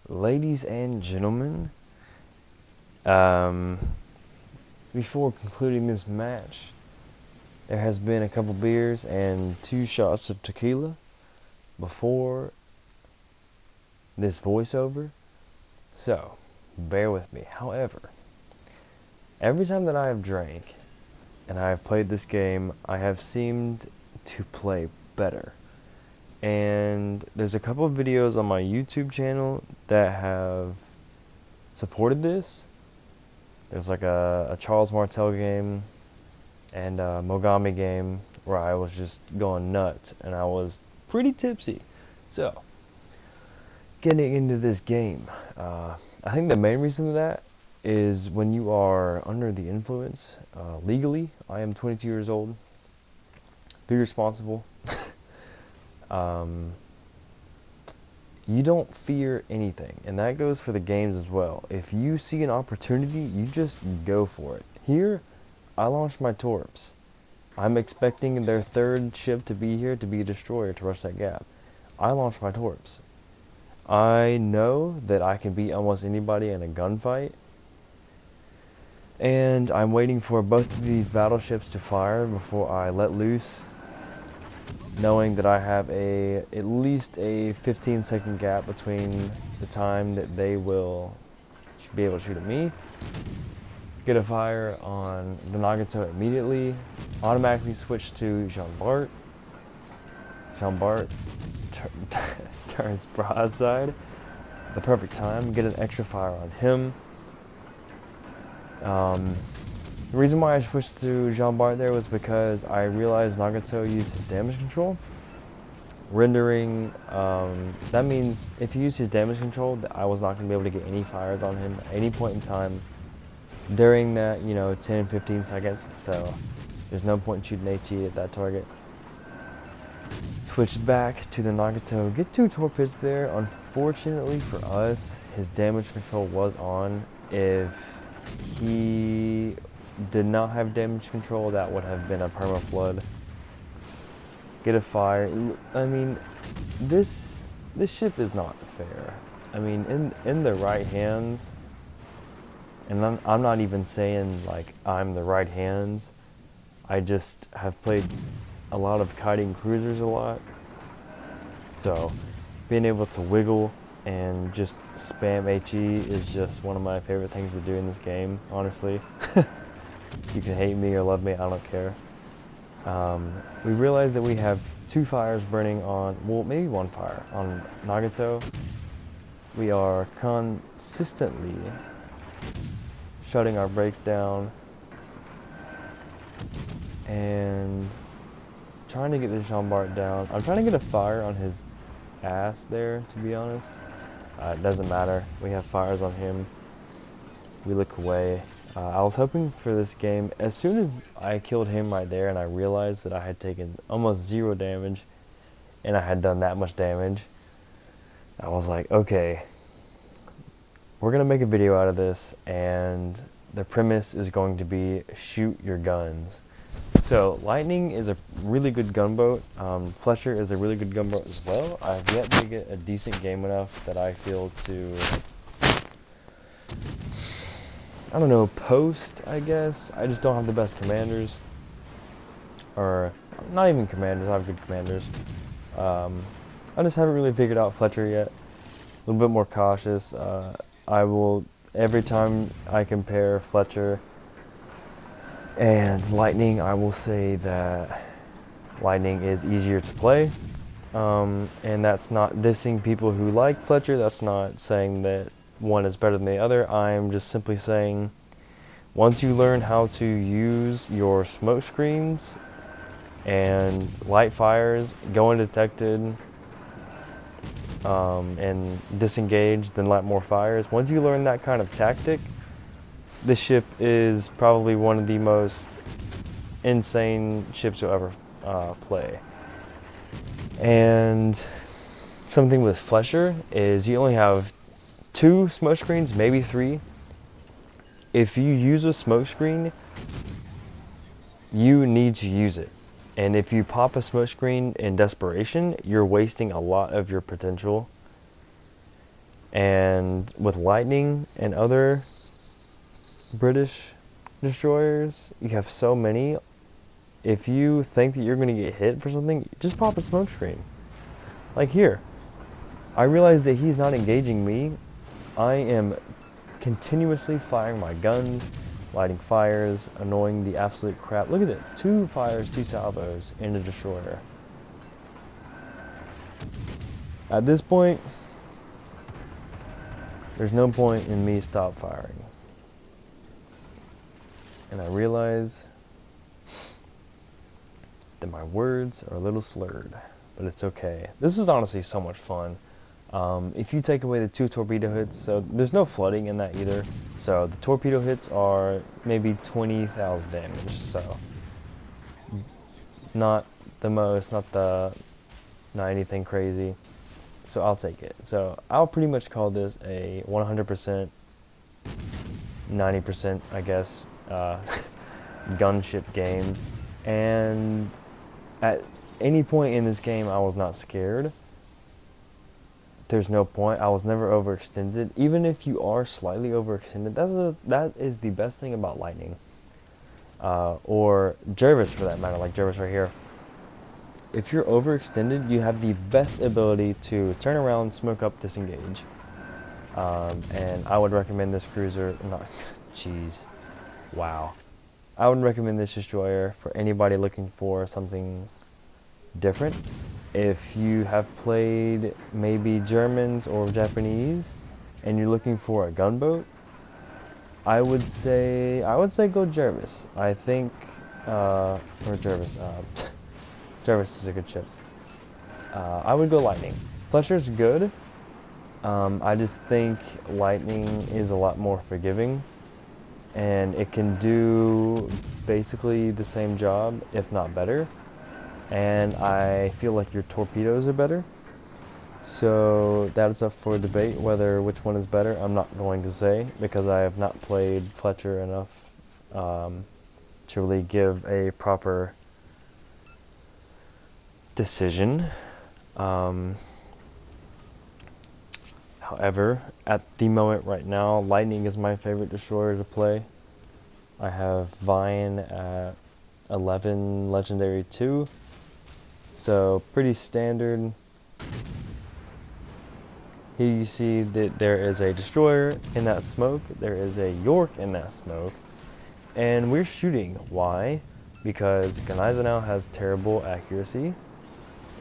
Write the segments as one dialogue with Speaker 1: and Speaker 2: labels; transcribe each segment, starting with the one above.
Speaker 1: Ladies and gentlemen, um, before concluding this match, there has been a couple beers and 2 shots of tequila before this voiceover, so bear with me. However, every time that I have drank and I have played this game, I have seemed to play better. And there's a couple of videos on my YouTube channel that have supported this. There's like a Charles Martel game and a Mogami game where I was just going nuts and I was pretty tipsy. So, getting into this game, I think the main reason for that is when you are under the influence, legally. I am 22 years old. Be responsible. um, you don't fear anything, and that goes for the games as well. If you see an opportunity, you just go for it. Here, I launched my torps. I'm expecting their 3rd ship to be here to be a destroyer to rush that gap. I launched my torps. I know that I can beat almost anybody in a gunfight, and I'm waiting for both of these battleships to fire before I let loose, knowing that I have at least a 15-second gap between the time that they will be able to shoot at me, get a fire on the Nagato immediately, automatically switch to Jean Bart. Jean Bart turns broadside, the perfect time, get an extra fire on him. The reason why I switched to Jean Bart there was because I realized Nagato used his damage control. Rendering, that means if he used his damage control, I was not going to be able to get any fires on him at any point in time during that, 10-15 seconds. So there's no point in shooting HE at that target. Switch back to the Nagato, get 2 torpedoes there. Unfortunately for us, his damage control was on. If he did not have damage control, that would have been a perma flood. Get a fire. I mean, this ship is not fair. I mean, in the right hands, and I'm not even saying like I'm the right hands. I just have played a lot of kiting cruisers a lot, so being able to wiggle and just spam HE is just one of my favorite things to do in this game, honestly. You can hate me or love me, I don't care. We realize that we have 2 fires burning on, well, maybe 1 fire on Nagato. We are consistently shutting our brakes down and trying to get the Jean Bart down. I'm trying to get a fire on his ass there, to be honest. It doesn't matter. We have fires on him. We look away. I was hoping for this game, as soon as I killed him right there and I realized that I had taken almost 0 damage and I had done that much damage, I was like, okay, we're going to make a video out of this, and the premise is going to be shoot your guns. So Lightning is a really good gunboat. Fletcher is a really good gunboat as well. I've yet to get a decent game enough that I feel to, I don't know, post, I guess. I just don't have the best commanders. Or, not even commanders, I have good commanders. I just haven't really figured out Fletcher yet. A little bit more cautious. I will, every time I compare Fletcher and Lightning, I will say that Lightning is easier to play. And that's not dissing people who like Fletcher. That's not saying that one is better than the other. I'm just simply saying, once you learn how to use your smoke screens and light fires, go undetected, and disengage, then light more fires. Once you learn that kind of tactic, this ship is probably one of the most insane ships you'll ever play. And something with Fletcher is you only have 2 smoke screens, maybe 3. If you use a smoke screen, you need to use it. And if you pop a smoke screen in desperation, you're wasting a lot of your potential. And with Lightning and other British destroyers, you have so many. If you think that you're going to get hit for something, just pop a smoke screen. Like here. I realize that he's not engaging me. I am continuously firing my guns, lighting fires, annoying the absolute crap. Look at it. 2 fires, 2 salvos in the destroyer. At this point, there's no point in me stop firing. And I realize that my words are a little slurred, but it's okay. This is honestly so much fun. If you take away the 2 torpedo hits, so there's no flooding in that either. So the torpedo hits are maybe 20,000 damage. So not the most, not anything crazy. So I'll take it. So I'll pretty much call this a 100%, 90%, I guess, gunship game. And at any point in this game, I was not scared. There's no point. I was never overextended. Even if you are slightly overextended, that is the best thing about Lightning. Or Jervis, for that matter, like Jervis right here. If you're overextended, you have the best ability to turn around, smoke up, disengage. And I would recommend this cruiser. Jeez. Wow. I would recommend this destroyer for anybody looking for something different. If you have played maybe Germans or Japanese and you're looking for a gunboat, I would say go Jervis. I think or Jervis. Jervis is a good ship. I would go Lightning. Fletcher's good. I just think Lightning is a lot more forgiving, and it can do basically the same job, if not better. And I feel like your torpedoes are better. So that is up for debate whether which one is better. I'm not going to say because I have not played Fletcher enough to really give a proper decision. However, at the moment right now, Lightning is my favorite destroyer to play. I have Vine at 11 Legendary 2. So pretty standard. Here you see that there is a destroyer in that smoke, there is a York in that smoke, and we're shooting. Why? Because Gneisenau has terrible accuracy.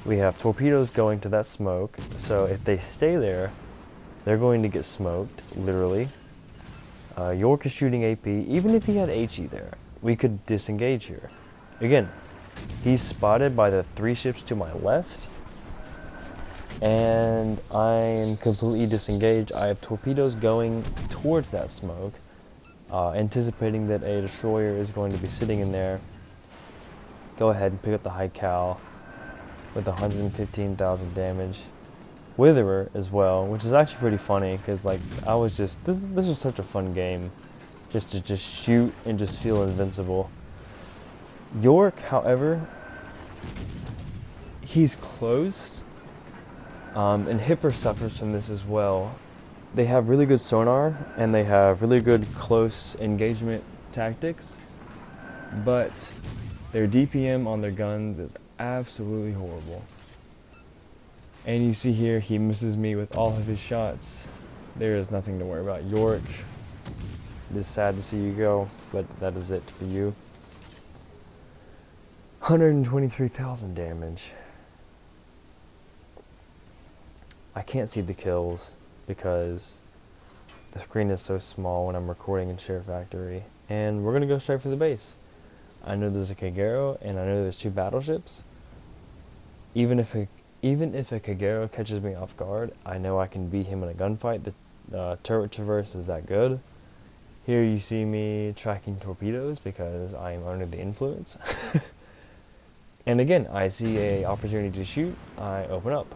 Speaker 1: We have torpedoes going to that smoke, so if they stay there, they're going to get smoked, literally. York is shooting AP. Even if he had HE there, we could disengage here. Again, he's spotted by the 3 ships to my left, and I'm completely disengaged. I have torpedoes going towards that smoke, anticipating that a destroyer is going to be sitting in there. Go ahead and pick up the high cal with 115,000 damage. Witherer as well, which is actually pretty funny because like I was just this was such a fun game, just to shoot and just feel invincible. York, however, he's close, and Hipper suffers from this as well. They have really good sonar and they have really good close engagement tactics, but their DPM on their guns is absolutely horrible. And you see here, he misses me with all of his shots. There is nothing to worry about. York, it is sad to see you go, but that is it for you. 123,000 damage. I can't see the kills because the screen is so small when I'm recording in SHAREfactory. And we're going to go straight for the base. I know there's a Kagero and I know there's 2 battleships. Even if a Kagero catches me off guard, I know I can beat him in a gunfight. The turret traverse is that good. Here you see me tracking torpedoes because I am under the influence. And again, I see an opportunity to shoot, I open up.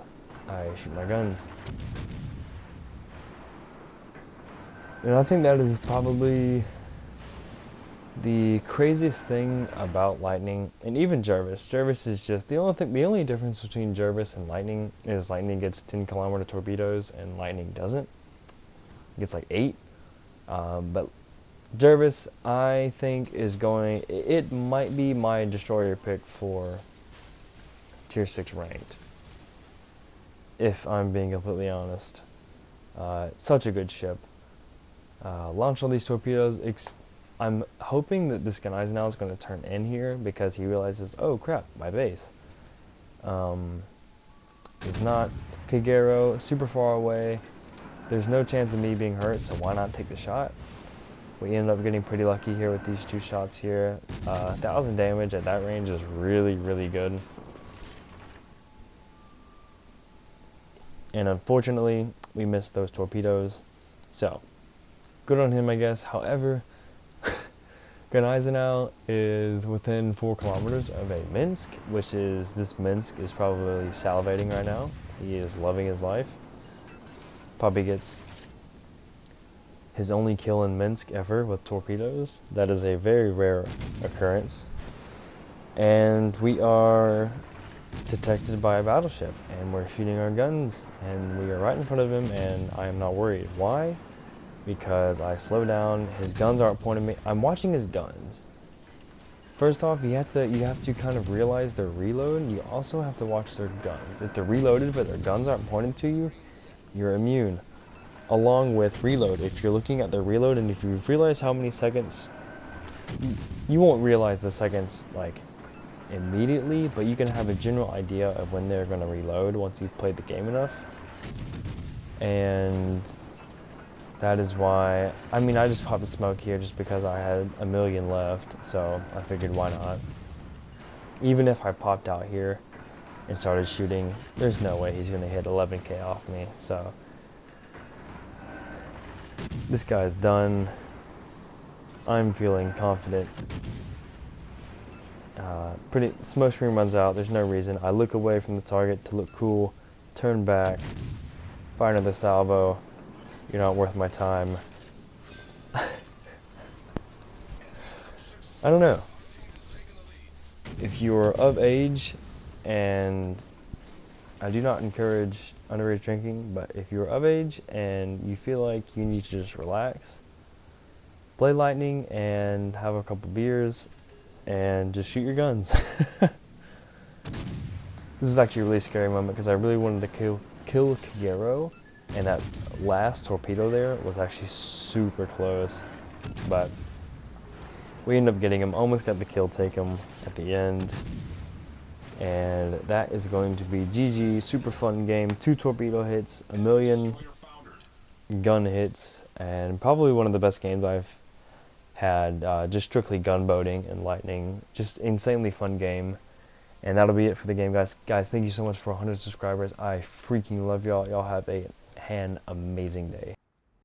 Speaker 1: I shoot my guns. And I think that is probably The craziest thing about Lightning, and even Jarvis is just the only difference between Jarvis and Lightning is Lightning gets 10-kilometer torpedoes and Lightning doesn't. It gets like 8. But Jarvis, I think, is going. It might be my destroyer pick for tier 6 ranked, if I'm being completely honest. Such a good ship. Launch all these torpedoes. I'm hoping that this guy now is going to turn in here because he realizes, oh crap, my base. It's not Kagero, super far away. There's no chance of me being hurt, so why not take the shot? We ended up getting pretty lucky here with these 2 shots here. 1,000 damage at that range is really, really good. And unfortunately, we missed those torpedoes. So, good on him, I guess. However, Guneisenau is within 4 kilometers of a Minsk, which is, this Minsk is probably salivating right now. He is loving his life. Probably gets his only kill in Minsk ever with torpedoes. That is a very rare occurrence. And we are detected by a battleship, and we're shooting our guns, and we are right in front of him, and I am not worried. Why? Because I slow down. His guns aren't pointing me. I'm watching his guns. First off, you have to kind of realize their reload. You also have to watch their guns. If they're reloaded but their guns aren't pointing to you, you're immune. Along with reload, if you're looking at their reload and if you realize how many seconds, you won't realize the seconds like immediately, but you can have a general idea of when they're going to reload once you've played the game enough. And that is why, I mean, I just popped a smoke here just because I had a million left, so I figured why not. Even if I popped out here and started shooting, there's no way he's going to hit 11k off me, so this guy's done. I'm feeling confident. Smoke screen runs out, there's no reason. I look away from the target to look cool, turn back, fire another salvo. You're not worth my time. I don't know. If you're of age, and I do not encourage underage drinking, but if you're of age and you feel like you need to just relax, play Lightning and have a couple beers and just shoot your guns. This was actually a really scary moment because I really wanted to kill Kagero, and that last torpedo there was actually super close, but we ended up getting him, almost got the kill, take him at the end, and that is going to be GG. Super fun game, 2 torpedo hits, 1 million gun hits, and probably one of the best games I've had, just strictly gunboating and Lightning. Just insanely fun game. And that'll be it for the game, guys. Thank you so much for 100 subscribers. I freaking love y'all. Y'all have an amazing day.